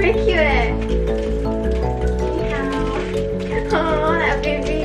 Pretty cute eh? Oh, that baby.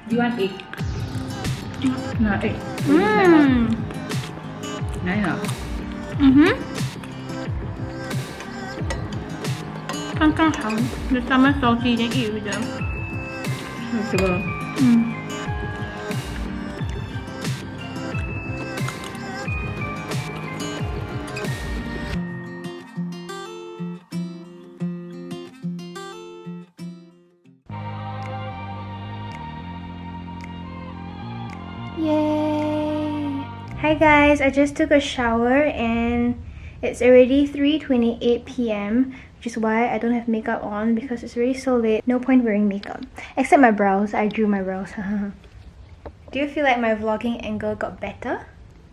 You want egg? No egg. Nice hả? 刚刚好 The summer salty then eat with them. Sugar. Yay! Hi guys, I just took a shower and it's already 3:28 p.m. which is why I don't have makeup on because it's already so late. No point wearing makeup. Except my brows. I drew my brows. Do you feel like my vlogging angle got better?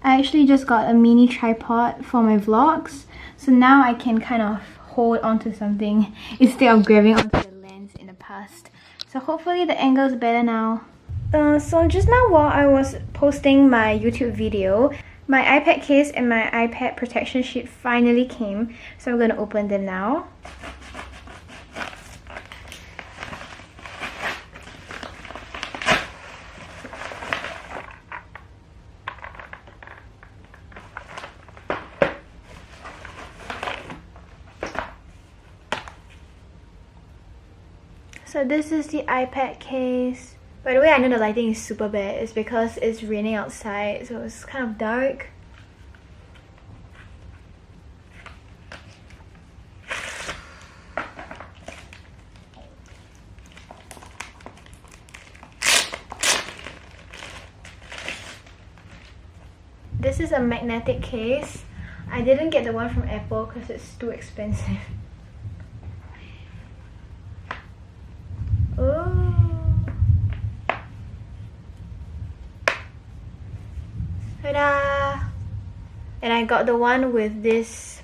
I actually just got a mini tripod for my vlogs. So now I can kind of hold onto something instead of grabbing onto the lens in the past. So hopefully the angle is better now. So just now while I was posting my YouTube video, my iPad case and my iPad protection sheet finally came. So I'm going to open them now. So this is the iPad case. By the way, I know the lighting is super bad. It's because it's raining outside, so it's kind of dark. This is a magnetic case. I didn't get the one from Apple because it's too expensive. Oh. Ta-da! And I got the one with this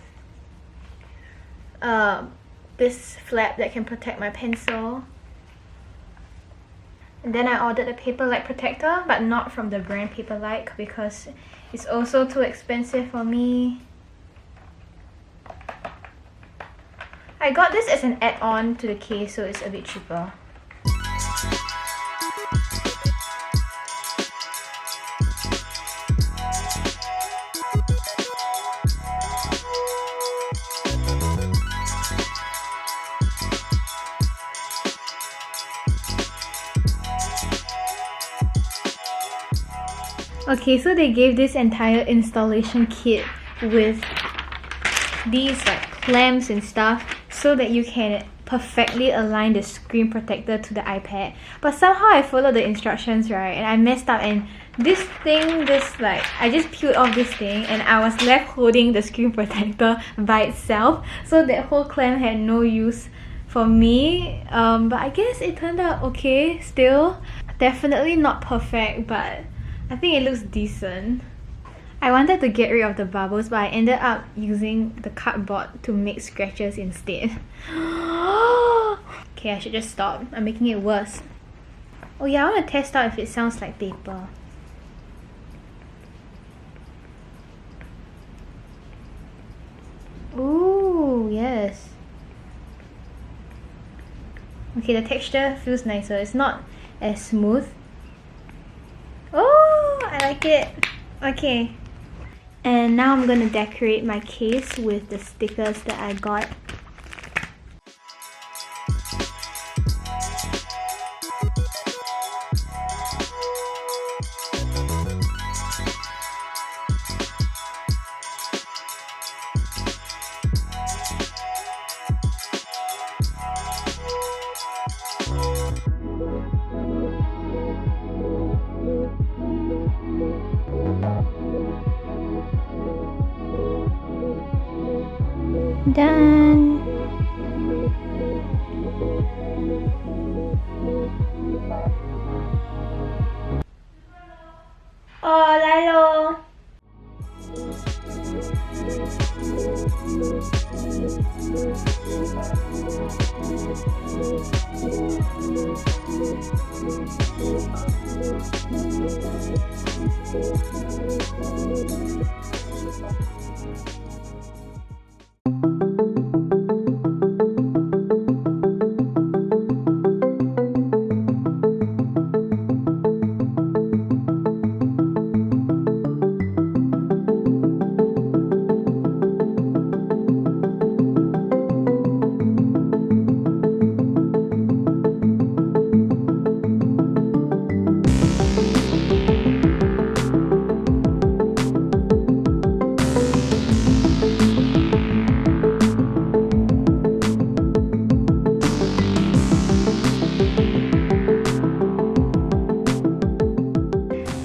this flap that can protect my pencil. And then I ordered a paper-like protector, but not from the brand Paper-like because it's also too expensive for me. I got this as an add-on to the case, so it's a bit cheaper. Okay, so they gave this entire installation kit with these like clamps and stuff. so that you can perfectly align the screen protector to the iPad. But somehow I followed the instructions, right, and I messed up, and this thing just like I just peeled off this thing and I was left holding the screen protector by itself, so that whole clamp had no use for me. But I guess it turned out okay still. Definitely not perfect, but I think it looks decent. I wanted to get rid of the bubbles, but I ended up using the cardboard to make scratches instead. Okay, I should just stop. I'm making it worse. Oh yeah, I want to test out if it sounds like paper. Ooh, yes. Okay, the texture feels nicer. It's not as smooth. Oh, I like it. Okay. And now I'm gonna decorate my case with the stickers that I got. Done. Oh, Lilo.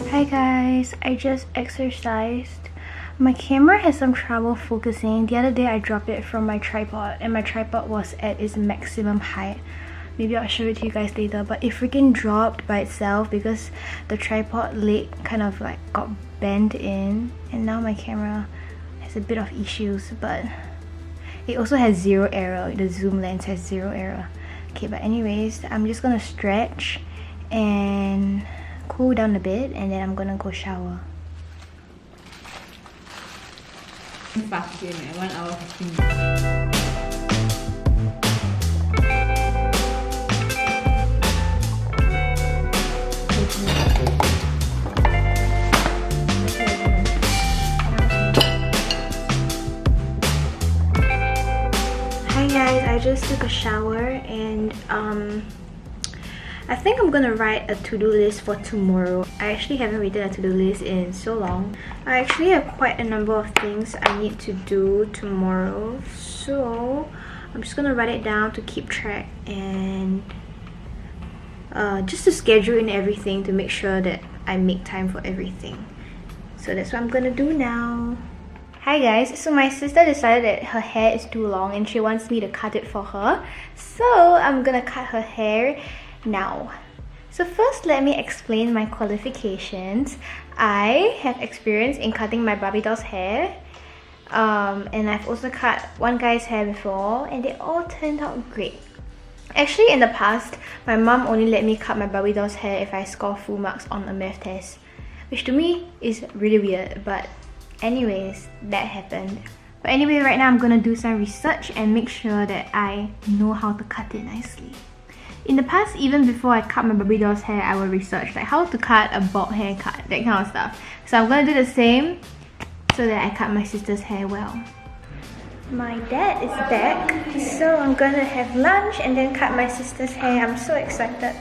Hi guys, I just exercised. My camera has some trouble focusing. The other day I dropped it from my tripod and my tripod was at its maximum height. Maybe I'll show it to you guys later, but it freaking dropped by itself because the tripod leg kind of like got bent in, and now my camera has a bit of issues, but it also has zero error. The zoom lens has zero error. Okay, but anyways, I'm just gonna stretch and cool down a bit, and then I'm gonna go shower. Fast game, 1 hour 15 minutes. Hi guys, I just took a shower and I think I'm gonna write a to-do list for tomorrow. I actually haven't written a to-do list in so long. I actually have quite a number of things I need to do tomorrow, so I'm just gonna write it down to keep track and just to schedule in everything to make sure that I make time for everything. So that's what I'm gonna do now. Hi guys, so my sister decided that her hair is too long and she wants me to cut it for her. So I'm gonna cut her hair now. So first, let me explain my qualifications. I have experience in cutting my Barbie doll's hair, and I've also cut one guy's hair before, and they all turned out great. Actually, in the past, my mom only let me cut my Barbie doll's hair if I score full marks on a math test, which to me is really weird, but anyways, that happened. But anyway, right now I'm gonna do some research and make sure that I know how to cut it nicely. In the past, even before I cut my Barbie doll's hair, I will research like how to cut a bob haircut, that kind of stuff. So I'm gonna do the same so that I cut my sister's hair well. My dad is back, so I'm gonna have lunch and then cut my sister's hair. I'm so excited.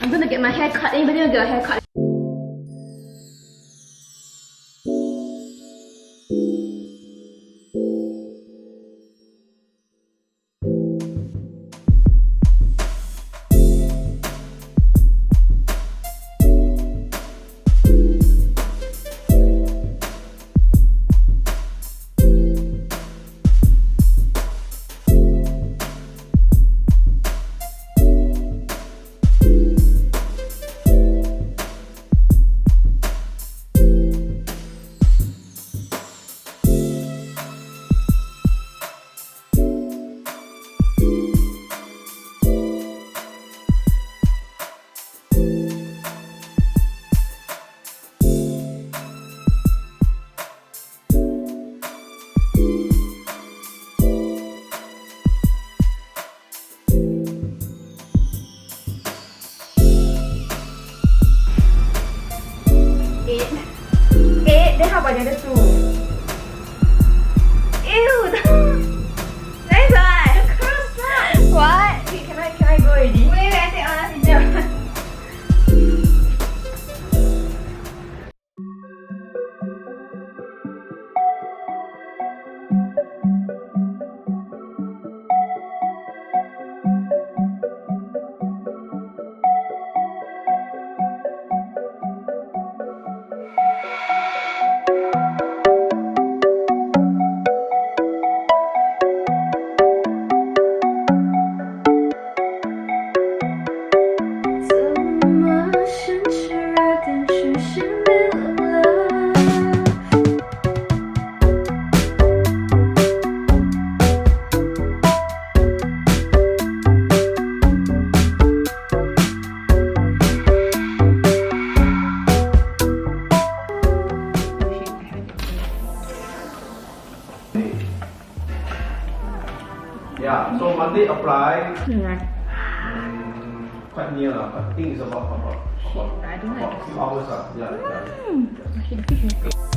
I'm gonna get my hair cut. Anybody wanna get a hair cut? Wait, then how about the other two? Ew! Nice one! Cross up. What? Okay, can I go already? Wait, I think I'll ask you. Yeah, so Monday apply. Yeah. Quite near, I think it's about I don't like few hours. Yeah. Actually, the fish is good.